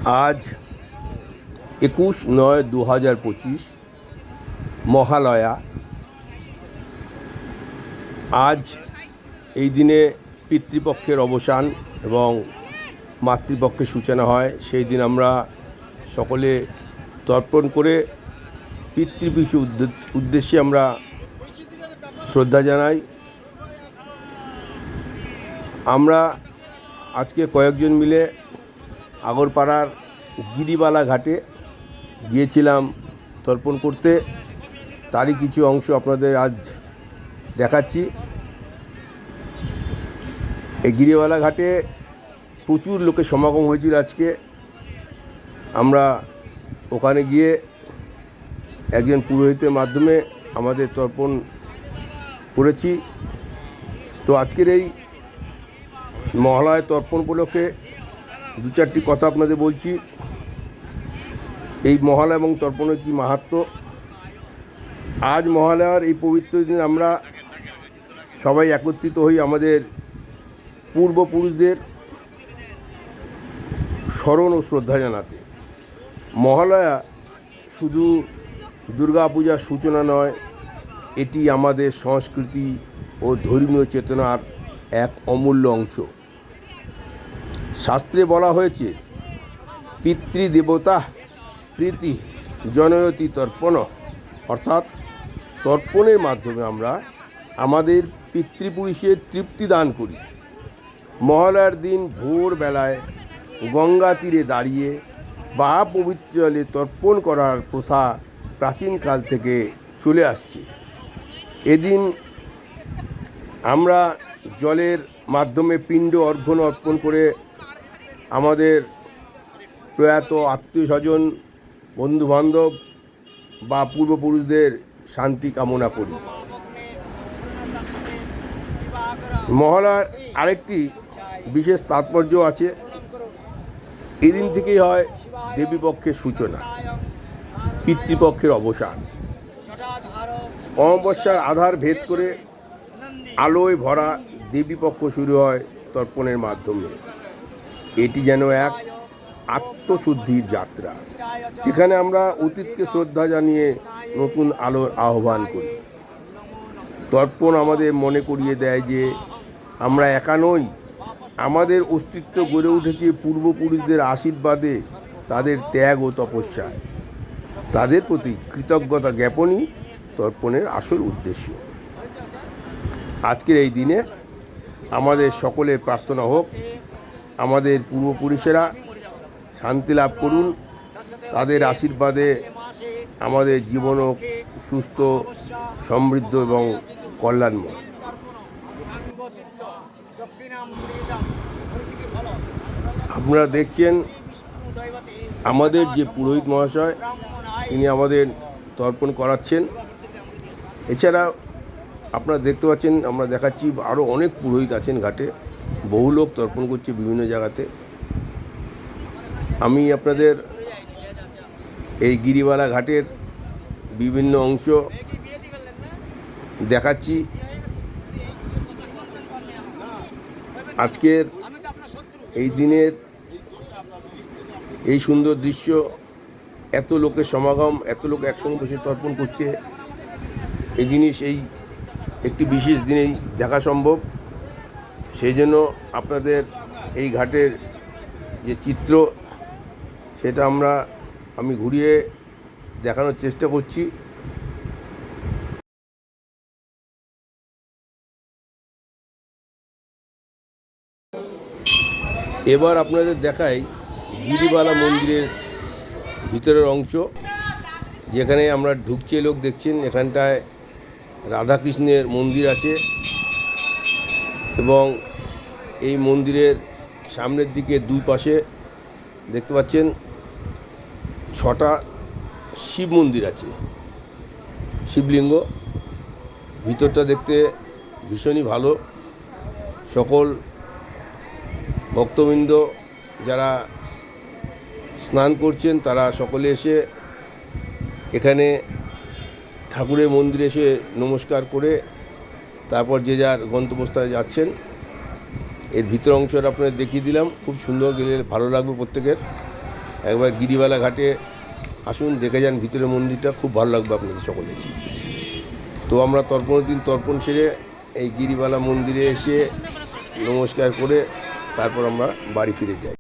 আজ 21/9/2025 মহালয়া। আজ এই দিনে পিতৃপক্ষের অবসান এবং মাতৃপক্ষের সূচনা হয়। সেই দিন আমরা সকলে তর্পণ করে পিতৃপিতৃ উদ্দেশ্যে আমরা শ্রদ্ধা জানাই। আমরা আজকে কয়েকজন মিলে আগরপাড়ার গিরিবালা ঘাটে গিয়েছিলাম তর্পণ করতে। তারই কিছু অংশ আপনাদের আজ দেখাচ্ছি। এই গিরিবালা ঘাটে প্রচুর লোকের সমাগম হয়েছিল আজকে। আমরা ওখানে গিয়ে একজন পুরোহিতের মাধ্যমে আমাদের তর্পণ করেছি। তো আজকের এই মহালয়া তর্পণ উপলক্ষে দু চারটি কথা আপনাদের বলছি। এই মহালয়া এবং তর্পণের কী মাহাত্ম্য। আজ মহালয়ার এই পবিত্র দিন আমরা সবাই একত্রিত হই আমাদের পূর্বপুরুষদের স্মরণ ও শ্রদ্ধা জানাতে। মহালয়া শুধু দুর্গাপূজার সূচনা নয়, এটি আমাদের সংস্কৃতি ও ধর্মীয় চেতনার এক অমূল্য অংশ। শাস্ত্রে বলা হয়েছে, পিতৃদেবতা প্রীতি জনয়তি তর্পণ, অর্থাৎ তর্পণের মাধ্যমে আমরা আমাদের পিতৃপুরুষের তৃপ্তি দান করি। মহালয়ার দিন ভোরবেলায় গঙ্গা তীরে দাঁড়িয়ে বা পবিত্র জলে তর্পণ করার প্রথা প্রাচীনকাল থেকে চলে আসছে। এদিন আমরা জলের মাধ্যমে পিণ্ড অর্পণ করে আমাদের প্রয়াত আত্মীয় স্বজন, বন্ধুবান্ধব বা পূর্বপুরুষদের শান্তি কামনা করি। মহালয়ার আরেকটি বিশেষ তাৎপর্য আছে। এদিন থেকেই হয় দেবীপক্ষের সূচনা, পিতৃপক্ষের অবসান। অমাবস্যার আধার ভেদ করে আলোয় ভরা দেবীপক্ষ শুরু হয় তর্পণের মাধ্যমে। এটি যেন এক আত্মশুদ্ধির যাত্রা, যেখানে আমরা অতীতকে শ্রদ্ধা জানিয়ে নতুন আলোর আহ্বান করি। তর্পণ আমাদের মনে করিয়ে দেয় যে আমরা একা নই, আমাদের অস্তিত্ব গড়ে উঠেছে পূর্বপুরুষদের আশীর্বাদে, তাদের ত্যাগ ও তপস্যায়। তাদের প্রতি কৃতজ্ঞতা জ্ঞাপনই তর্পণের আসল উদ্দেশ্য। আজকের এই দিনে আমাদের সকলের প্রার্থনা হোক, আমাদের পূর্বপুরুষেরা শান্তি লাভ করুন, তাদের আশীর্বাদে আমাদের জীবনও সুস্থ, সমৃদ্ধ এবং কল্যাণময়। আপনারা দেখছেন আমাদের যে পুরোহিত মহাশয়, তিনি আমাদের তর্পণ করাচ্ছেন। এছাড়া আপনারা দেখতে পাচ্ছেন, আমরা দেখাচ্ছি আরও অনেক পুরোহিত আছেন ঘাটে, বহু লোক তর্পণ করছে বিভিন্ন জায়গাতে। আমি আপনাদের এই গিরিবালা ঘাটের বিভিন্ন অংশ দেখাচ্ছি। আজকের এই দিনের এই সুন্দর দৃশ্য, এত লোকের সমাগম, এত লোক একসঙ্গে বসে তর্পণ করছে, এই জিনিস এই একটি বিশেষ দিনেই দেখা সম্ভব। সেই জন্য আপনাদের এই ঘাটের যে চিত্র, সেটা আমি ঘুরিয়ে দেখানোর চেষ্টা করছি। এবার আপনাদের দেখাই গিরিবালা মন্দিরের ভিতরের অংশ, যেখানে আমরা ঢুকছে লোক দেখছেন। এখানটায় রাধাকৃষ্ণের মন্দির আছে এবং এই মন্দিরের সামনের দিকে দুই পাশে দেখতে পাচ্ছেন 6টা শিব মন্দির আছে, শিবলিঙ্গ। ভিতরটা দেখতে ভীষণই ভালো। সকল ভক্তবৃন্দ যারা স্নান করছেন তারা সকলে এসে এখানে ঠাকুরের মন্দিরে এসে নমস্কার করে তারপর যে যার গন্তব্যস্থলে যাচ্ছেন। এর ভিতর অংশটা আপনাদের দেখিয়ে দিলাম, খুব সুন্দর, গেলে ভালো লাগবে প্রত্যেকের। একবার গিরিবালা ঘাটে আসুন, দেখে যান ভিতরে মন্দিরটা, খুব ভালো লাগবে আপনাদের সকলে। তো আমরা তর্পণের দিন তর্পণ সেরে এই গিরিবালা মন্দিরে এসে নমস্কার করে তারপর আমরা বাড়ি ফিরে যাই।